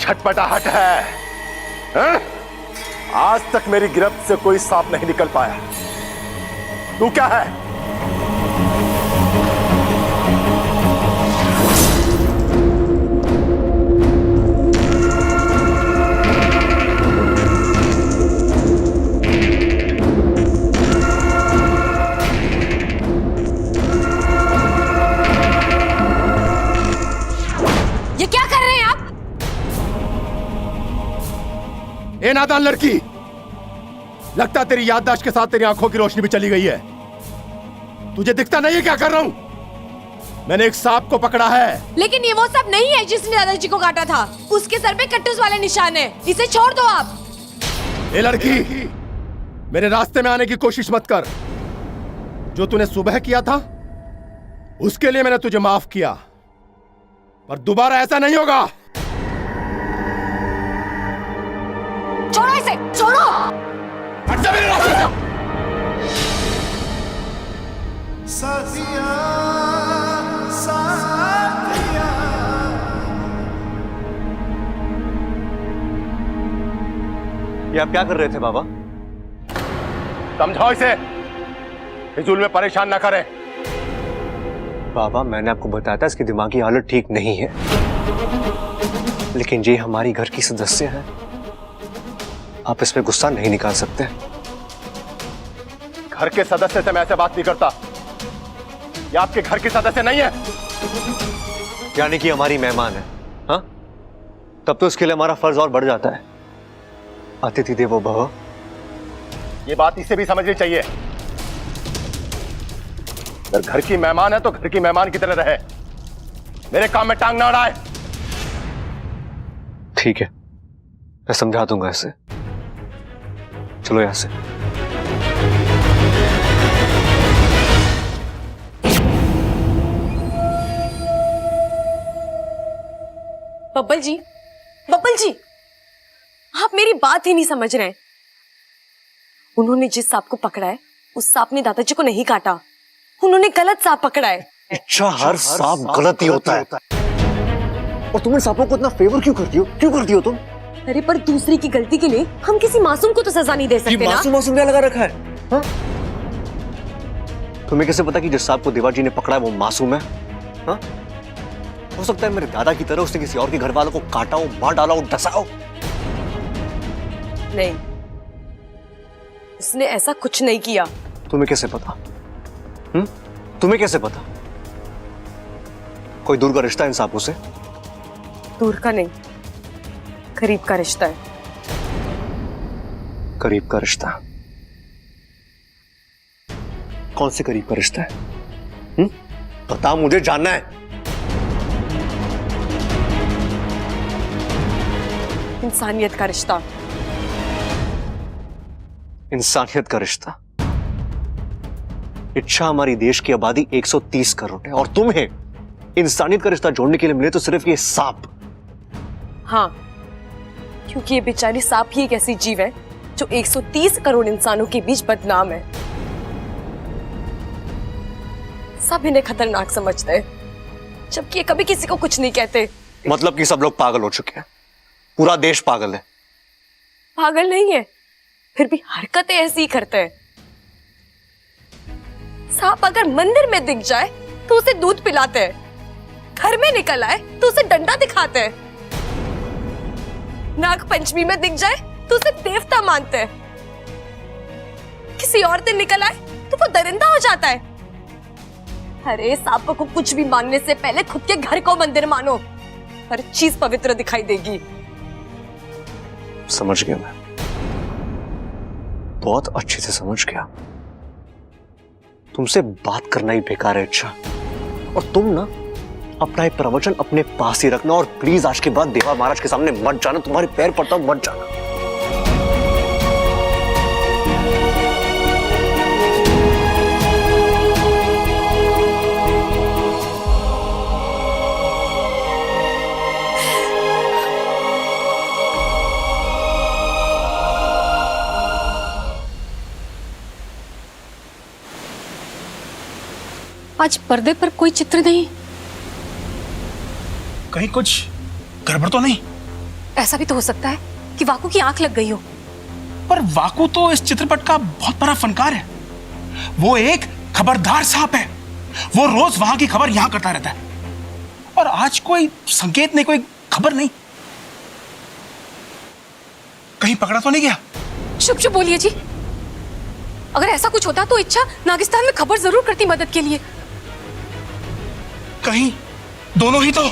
छटपटाहट है, हैं? आज तक मेरी गिरफ्त से कोई सांप नहीं निकल पाया। तू क्या है? ये क्या कर रहे हैं आप? ए नादान लड़की, लगता तेरी याददाश्त के साथ तेरी आंखों की रोशनी भी चली गई है। तुझे दिखता नहीं है क्या कर रहा हूं? मैंने एक सांप को पकड़ा है। लेकिन ये वो सांप नहीं है जिसने दादाजी को काटा था। उसके सर पे कट्टूस वाले निशान है। इसे छोड़ दो आप। ए लड़की, मेरे रास्ते में आने की कोशिश मत कर। जो तूने सुबह किया था उसके लिए मैंने तुझे माफ किया, पर दोबारा ऐसा नहीं होगा। छोड़ो इसे, छोड़ो। हट जा मेरे रास्ते से। साथिया, साथिया। ये आप क्या कर रहे थे बाबा? समझाओ इसे, फिजूल में परेशान ना करे। बाबा मैंने आपको बताया था इसकी दिमागी हालत ठीक नहीं है, लेकिन ये हमारी घर की सदस्य है, आप इसमें गुस्सा नहीं निकाल सकते। घर के सदस्य से मैं ऐसे बात नहीं करता। ये आपके घर के सदस्य नहीं है। यानी कि हमारी मेहमान है, हाँ? तब तो इसके लिए हमारा फर्ज और बढ़ जाता है। अतिथि देवो भव। ये बात इसे भी समझनी चाहिए। अगर घर की मेहमान है तो घर की मेहमान की तरह रहे, मेरे काम में टांग ना अड़ाए। ठीक है, मैं समझा दूंगा इसे। चलो यहां से। बब्बल जी, बब्बल जी, आप मेरी बात ही नहीं समझ रहे हैं। उन्होंने जिस सांप को पकड़ा है उस सांप ने दादाजी को नहीं काटा। उन्होंने गलत सांप पकड़ा है। अच्छा, हर सांप गलत ही होता है। और तुम इन सांपों को इतना फेवर क्यों करती हो? क्यों करती हो तुम? अरे पर दूसरे की गलती के लिए हम किसी मासूम को तो सजा नहीं दे सकते ना। मासूम क्या लगा रखा है, हाँ? तुम्हें कैसे पता कि जिस सांप को देवाजी ने पकड़ा है वो मासूम है? हाँ? हो सकता है मेरे दादा की तरह उसने किसी और के घर वालों को काटा हो, मार डाला हो, डसा हो। नहीं, उसने ऐसा कुछ नहीं किया। तुम्हें कैसे पता? तुम्हें कैसे पता? कोई दूर का रिश्ता इन सांपों से? दूर का नहीं, करीब का रिश्ता है। करीब का रिश्ता? कौन से करीब का रिश्ता है? बता, मुझे जानना है। इंसानियत का रिश्ता। इंसानियत का रिश्ता? इच्छा हमारी देश की आबादी 130 करोड़ है और तुम्हें इंसानियत का रिश्ता जोड़ने के लिए मिले तो सिर्फ ये सांप। हाँ, क्योंकि ये बेचारी सांप ही एक ऐसी जीव है जो 130 करोड़ इंसानों के बीच बदनाम है। सब इन्हें खतरनाक समझते हैं, जबकि ये कभी किसी को कुछ नहीं कहते। मतलब कि सब लोग पागल हो चुके हैं, पूरा देश पागल है। पागल नहीं है, फिर भी हरकतें ऐसी ही करते हैं। सांप अगर मंदिर में दिख जाए तो उसे दूध पिलाते हैं, घर में निकल आए तो उसे डंडा दिखाते हैं, नाग पंचमी में दिख जाए तो उसे देवता मानते हैं, किसी और दिन निकल आए तो वो दरिंदा हो जाता है। अरे सांप को कुछ भी मानने से पहले खुद के घर को मंदिर मानो, हर चीज पवित्र दिखाई देगी। समझ गया मैं, बहुत अच्छे से समझ गया। तुमसे बात करना ही बेकार है। अच्छा, और तुम ना अपना ये प्रवचन अपने पास ही रखना और प्लीज आज के बाद देवा महाराज के सामने मत जाना। तुम्हारे पैर पड़ता हूं, मत जाना। आज पर्दे पर कोई चित्र नहीं। कहीं कुछ गड़बड़ तो नहीं? ऐसा भी तो हो सकता है कि वाकू की आंख लग गई हो। पर वाकू तो इस चित्रपट का बहुत बड़ा फनकार है। वो एक खबरदार सांप है। वो रोज वहां की खबर यहां करता रहता है, और आज कोई संकेत नहीं, कोई खबर नहीं। कहीं पकड़ा तो नहीं गया? चुप चुप बोलिए जी। अगर ऐसा कुछ होता तो इच्छा नागिस्तान में खबर जरूर करती मदद के लिए। कहीं दोनों ही तो।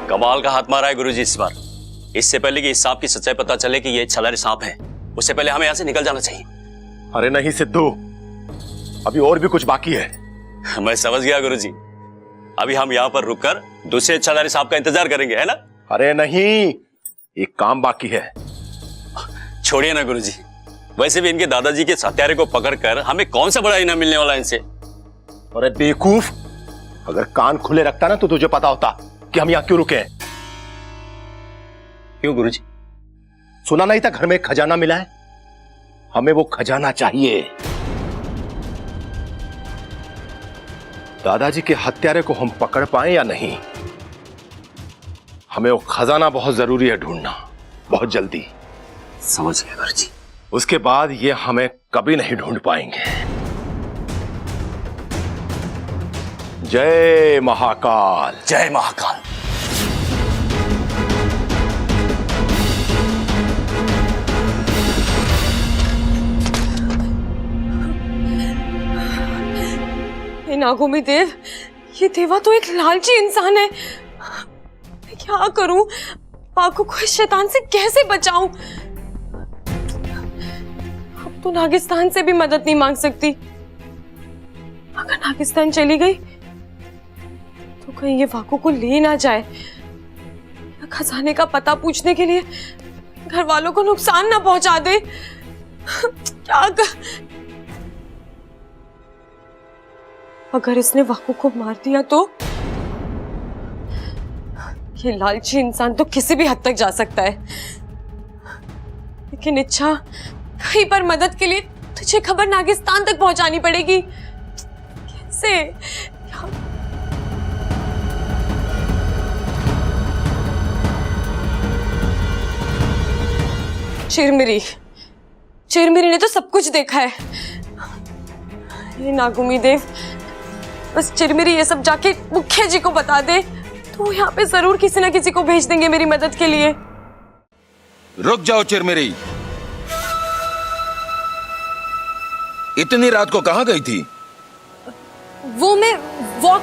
कमाल का हाथ मारा है गुरुजी इस बार। इससे पहले कि इस सांप की सच्चाई पता चले कि ये छलारी सांप है, उससे पहले हमें यहां से निकल जाना चाहिए। अरे नहीं सिद्धू, अभी और भी कुछ बाकी है। मैं समझ गया गुरुजी। अभी हम यहाँ पर रुककर दूसरे छलारी सांप का इंतजार करेंगे, है ना? अरे नहीं, एक काम बाकी है। छोड़िए ना गुरुजी, वैसे भी इनके दादाजी के हत्यारे को पकड़कर हमें कौन सा बड़ा इनाम मिलने वाला है इनसे। अरे बेवकूफ, अगर कान खुले रखता ना तो तुझे पता होता कि हम यहां क्यों रुके हैं। क्यों गुरुजी? सुना नहीं था घर में एक खजाना मिला है? हमें वो खजाना चाहिए। दादाजी के हत्यारे को हम पकड़ पाए या नहीं, हमें वो खजाना बहुत जरूरी है ढूंढना, बहुत जल्दी। समझ गया गुरुजी। उसके बाद ये हमें कभी नहीं ढूंढ पाएंगे। जय महाकाल। जय महाकाल। नागोमी देव, ये देवा तो एक लालची इंसान है। मैं क्या करूं? वाकू को इस शैतान से कैसे बचाऊं? अब तो नागिस्तान से भी मदद नहीं मांग सकती। अगर नागिस्तान चली गई तो कहीं ये वाकू को ले ना जाए, या खजाने का पता पूछने के लिए घर वालों को नुकसान ना पहुंचा दे। क्या कर... अगर इसने वाकू को मार दिया तो ये लालची इंसान तो किसी भी हद तक जा सकता है। लेकिन इच्छा, कहीं पर मदद के लिए तुझे खबर नागिस्तान तक पहुंचानी पड़ेगी। कैसे? चिरमिरी, चिरमिरी ने तो सब कुछ देखा है। ये नागुमी देव, बस चिरमिरी ये सब जाके मुखिया जी को बता दे तो यहाँ पे जरूर किसी ना किसी को भेज देंगे मेरी मदद के लिए। रुक जाओ चिरमिरी, इतनी रात को कहां गई थी? वो मैं वॉक...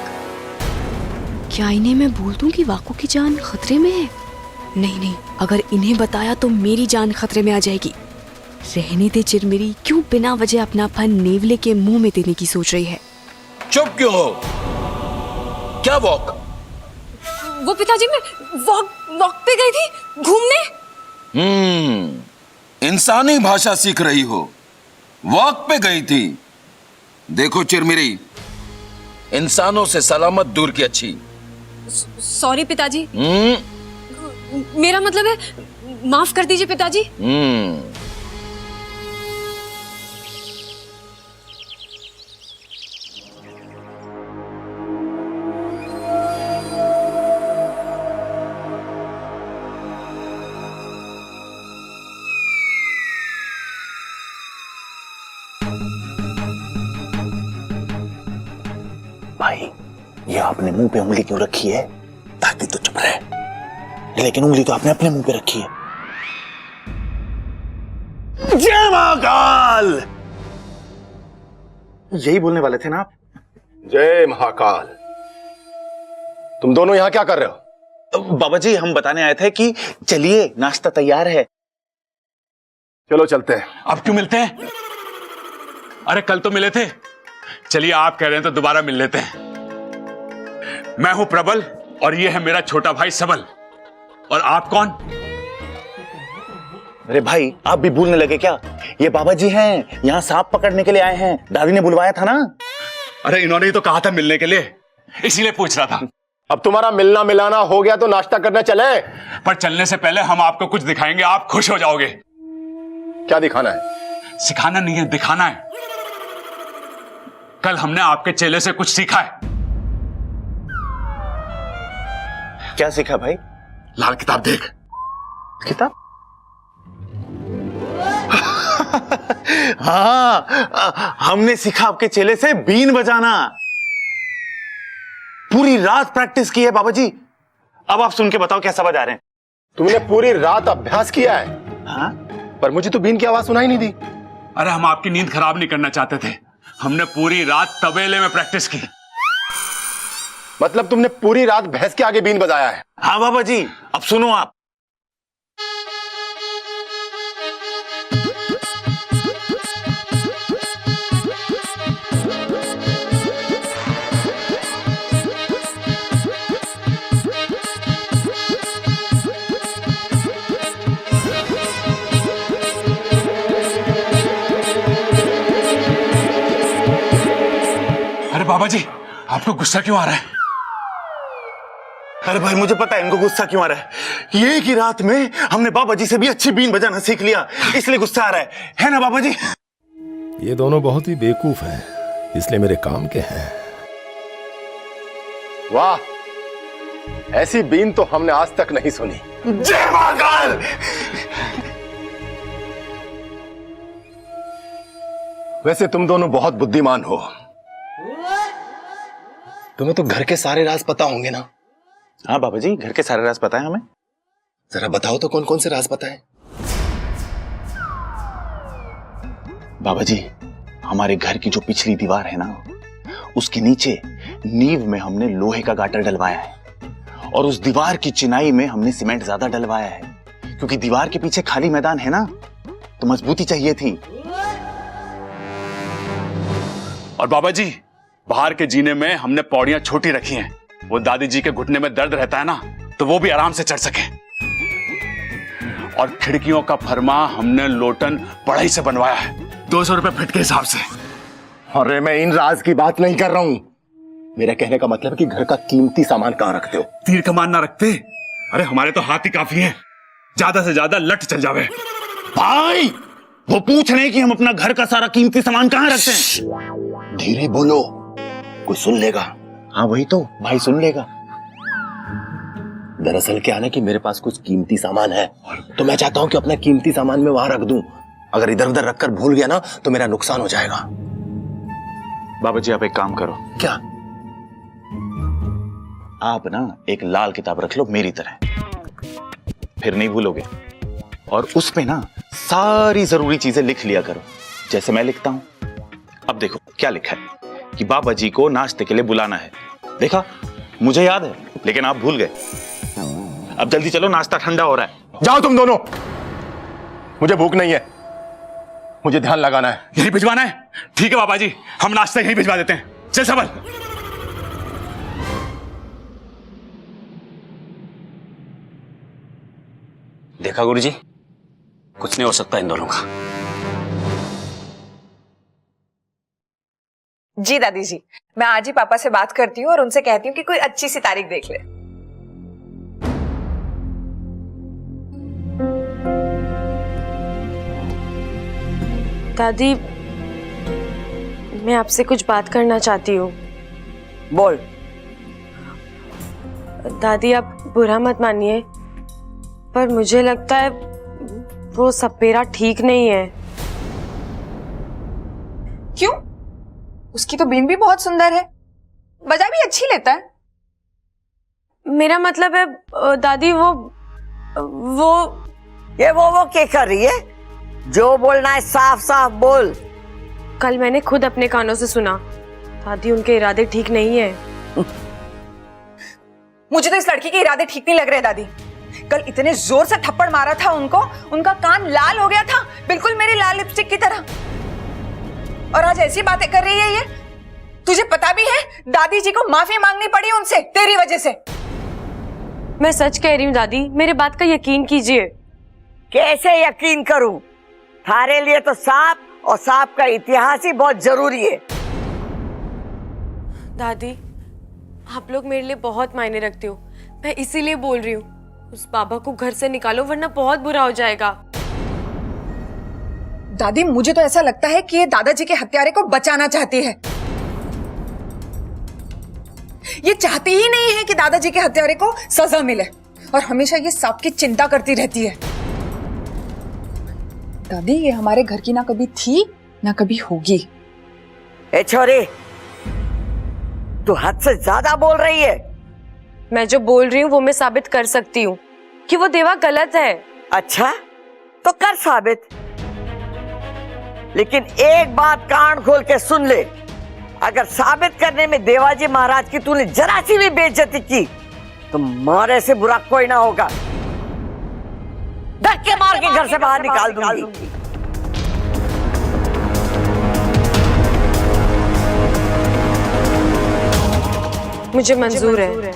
क्या इन्हें मैं बोल दूं कि वाकू की जान खतरे में है? नहीं नहीं, अगर इन्हें बताया तो मेरी जान खतरे में आ जाएगी। रहने दे चिरमिरी, क्यों बिना वजह अपनापन नेवले के मुंह में देने की सोच रही है? चुप क्यों हो? क्या वॉक? वो पिताजी, मैं वॉक पे गई थी घूमने। इंसानी भाषा सीख रही हो, वॉक पे गई थी। देखो चिरमिरी, इंसानों से सलामत दूर की अच्छी। सॉरी पिताजी। मेरा मतलब है, माफ कर दीजिए पिताजी। भाई, ये आपने मुंह पे उंगली क्यों रखी है? ताकि तो चुप रहे, लेकिन उंगली तो आपने अपने मुंह पे रखी है। जय महाकाल! यही बोलने वाले थे ना आप? जय महाकाल। तुम दोनों यहां क्या कर रहे हो? बाबा जी, हम बताने आए थे कि चलिए, नाश्ता तैयार है। चलो चलते हैं। अब क्यों मिलते हैं? अरे कल तो मिले थे। चलिए, आप कह रहे हैं तो दोबारा मिल लेते हैं। मैं हूं प्रबल और ये है मेरा छोटा भाई सबल। और आप कौन? अरे भाई, आप भी भूलने लगे क्या? ये बाबा जी हैं, यहाँ सांप पकड़ने के लिए आए हैं। दादी ने बुलवाया था ना। अरे इन्होंने ही तो कहा था मिलने के लिए, इसीलिए पूछ रहा था। अब तुम्हारा मिलना मिलाना हो गया तो नाश्ता करने चले। पर चलने से पहले हम आपको कुछ दिखाएंगे, आप खुश हो जाओगे। क्या दिखाना है? सिखाना नहीं है, दिखाना है। कल हमने आपके चेले से कुछ सीखा है। क्या सीखा भाई? लाल किताब देख। किताब? हाँ, हमने सीखा आपके चेले से बीन बजाना। पूरी रात प्रैक्टिस की है बाबा जी। अब आप सुन के बताओ कैसा बजा रहे हैं। तुमने पूरी रात अभ्यास किया है? हाँ? पर मुझे तो बीन की आवाज सुनाई नहीं दी। अरे हम आपकी नींद खराब नहीं करना चाहते थे, हमने पूरी रात तबेले में प्रैक्टिस की। मतलब तुमने पूरी रात भैंस के आगे बीन बजाया है? हाँ बाबा जी, अब सुनो आप। अरे बाबा जी, आपको गुस्सा क्यों आ रहा है? अरे भाई मुझे पता है इनको गुस्सा क्यों आ रहा है। ये की रात में हमने बाबा जी से भी अच्छी बीन बजाना सीख लिया, इसलिए गुस्सा आ रहा है ना बाबा जी? ये दोनों बहुत ही बेवकूफ हैं, इसलिए मेरे काम के हैं। वाह, ऐसी बीन तो हमने आज तक नहीं सुनी। जय महाकाल। वैसे तुम दोनों बहुत बुद्धिमान हो। तुम्हें तो घर के सारे राज पता होंगे ना? हाँ बाबा जी, घर के सारे राज पता है हमें। जरा बताओ तो कौन कौन से राज पता है? बाबा जी, हमारे घर की जो पिछली दीवार है ना, उसके नीचे नींव में हमने लोहे का गाटर डलवाया है और उस दीवार की चिनाई में हमने सीमेंट ज्यादा डलवाया है, क्योंकि दीवार के पीछे खाली मैदान है ना, तो मजबूती चाहिए थी। और बाबा जी, बाहर के जीने में हमने पौड़ियां छोटी रखी हैं, वो दादी जी के घुटने में दर्द रहता है ना, तो वो भी आराम से चढ़ सके। और खिड़कियों का फरमा हमने लोटन पढ़ाई से बनवाया है, 200 रुपए फिट के हिसाब से। अरे मैं इन राज की बात नहीं कर रहा हूं। मेरा कहने का मतलब है कि घर का कीमती सामान कहां रखते हो? तीर कमान ना रखते? अरे हमारे तो हाथ ही काफी है, ज्यादा से ज्यादा लट चल जावे। भाई वो पूछ रहे हैं कि हम अपना घर का सारा कीमती सामान कहां रखते हैं। धीरे बोलो, कोई सुन लेगा। हाँ वही तो, भाई सुन लेगा। दरअसल क्या है ना कि मेरे पास कुछ कीमती सामान है, तो मैं चाहता हूं कि अपना कीमती सामान मैं वहां रख दूं। अगर इधर उधर रखकर भूल गया ना तो मेरा नुकसान हो जाएगा। बाबा जी आप एक काम करो। क्या? आप ना एक लाल किताब रख लो मेरी तरह, फिर नहीं भूलोगे। और उस पे ना सारी जरूरी चीजें लिख लिया करो, जैसे मैं लिखता हूं। अब देखो क्या लिखा है कि बाबा जी को नाश्ते के लिए बुलाना है। देखा, मुझे याद है, लेकिन आप भूल गए। अब जल्दी चलो, नाश्ता ठंडा हो रहा है। जाओ तुम दोनों, मुझे भूख नहीं है, मुझे ध्यान लगाना है। यही भिजवाना है? ठीक है बाबा जी, हम नाश्ता यहीं भिजवा देते हैं। चल सबल। देखा गुरुजी, कुछ नहीं हो सकता इन दोनों का। जी दादी जी, मैं आज ही पापा से बात करती हूँ और उनसे कहती हूँ कि कोई अच्छी सी तारीख देख ले। दादी, मैं आपसे कुछ बात करना चाहती हूँ। बोल। दादी आप बुरा मत मानिए, पर मुझे लगता है वो सपेरा ठीक नहीं है। क्यों? उसकी तो बीन भी बहुत सुंदर है, बजा भी अच्छी लेता है। मेरा मतलब है दादी वो ये वो क्या कर रही है? जो बोलना है साफ साफ बोल। कल मैंने खुद अपने कानों से सुना, दादी उनके इरादे ठीक नहीं है। मुझे तो इस लड़की के इरादे ठीक नहीं लग रहे दादी। कल इतने जोर से थप्पड़ मारा था उनको, उनका कान लाल हो गया था, बिल्कुल मेरी लाल लिपस्टिक की तरह। और आज ऐसी बातें कर रही है ये। तुझे पता भी है दादी जी को माफी मांगनी पड़ी उनसे तेरी वजह से। मैं सच कह रही हूँ दादी, मेरे बात का यकीन कीजिए। कैसे यकीन करूं? थारे लिए तो सांप और सांप का इतिहास ही बहुत जरूरी है। दादी, आप लोग मेरे लिए बहुत मायने रखते हो, मैं इसीलिए बोल रही हूँ। उस बाबा को घर से निकालो वरना बहुत बुरा हो जाएगा। दादी, मुझे तो ऐसा लगता है कि ये दादाजी के हत्यारे को बचाना चाहती है। ये चाहती ही नहीं है कि दादाजी के हत्यारे को सजा मिले और हमेशा ये सांप की चिंता करती रहती है। दादी, ये हमारे घर की ना कभी थी ना कभी होगी। ए छोरी, तू हद से ज्यादा बोल रही है। मैं जो बोल रही हूँ वो मैं साबित कर सकती हूँ कि वो देवा गलत है। अच्छा, तो कर साबित। लेकिन एक बात कान खोल के सुन ले, अगर साबित करने में देवाजी महाराज की तूने जरा सी भी बेइज्जती की तो मारे से बुरा कोई ना होगा। धक्के मार के घर से बाहर निकाल दूंगी। मुझे मंजूर है।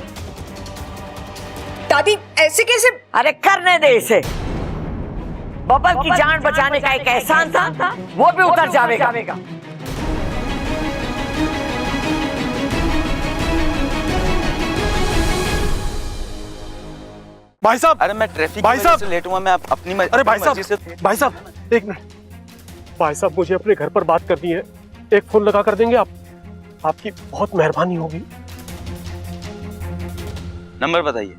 दादी, ऐसे कैसे? अरे करने दे इसे। बबल की जान बचाने का एक एहसान था, वो भी उतर जाएगा। भाई साहब, अरे मैं ट्रैफिक भाई की वजह साहब, से लेट हुआ, मैं अपनी अरे भाई साहब, भाई साहब एक मिनट। भाई साहब, मुझे अपने घर पर बात करनी है, एक फोन लगा कर देंगे आप? आपकी बहुत मेहरबानी होगी। नंबर बताइए।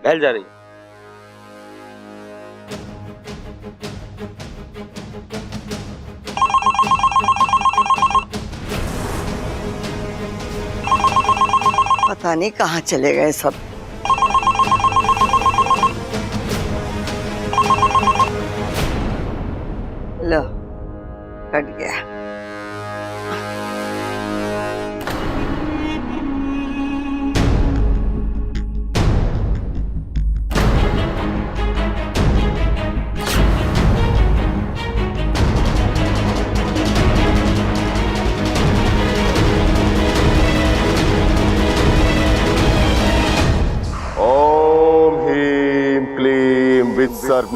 बेल जा रही है। पता नहीं कहाँ चले गए सब। लो, कट गया। ओम ह्रीम क्लीम वित्सर्प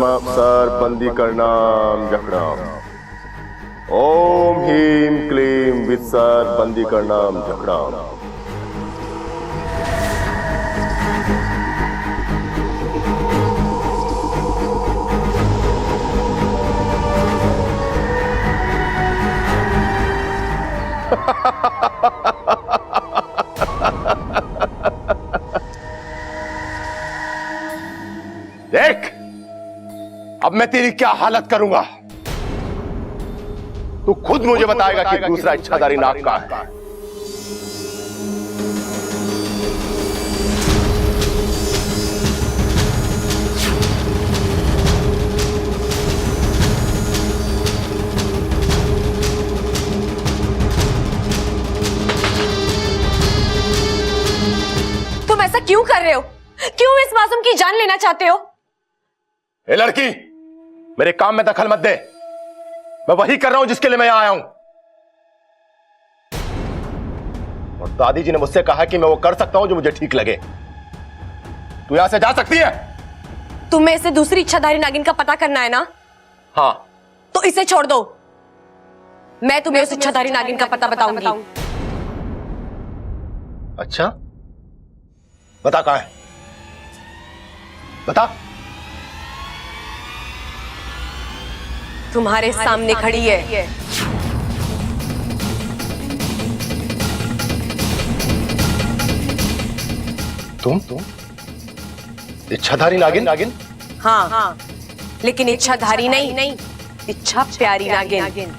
बंदी करनाम जकड़ाम। ओम ह्रीम क्लीम वित्सर्प बंदी करनाम जकड़ाम। देख, अब मैं तेरी क्या हालत करूंगा, तू खुद मुझे बताएगा कि दूसरा इच्छाधारी नाग कहां है। तुम ऐसा क्यों कर रहे हो? क्यों इस मासूम की जान लेना चाहते हो? ए लड़की, मेरे काम में दखल मत दे। मैं वही कर रहा हूं जिसके लिए मैं यहां आया हूं। और दादी जी ने मुझसे कहा कि मैं वो कर सकता हूं जो मुझे ठीक लगे। तू यहां से जा सकती है। तुम्हें इसे दूसरी इच्छाधारी नागिन का पता करना है ना? हाँ। तो इसे छोड़ दो, मैं तुम्हें उस इच्छाधारी नागिन का पता बताऊंगी। अच्छा, बता कहां है, बता। तुम्हारे सामने खड़ी है। तुम इच्छाधारी नागिन? हाँ, लेकिन इच्छाधारी नहीं, इच्छा प्यारी नागिन।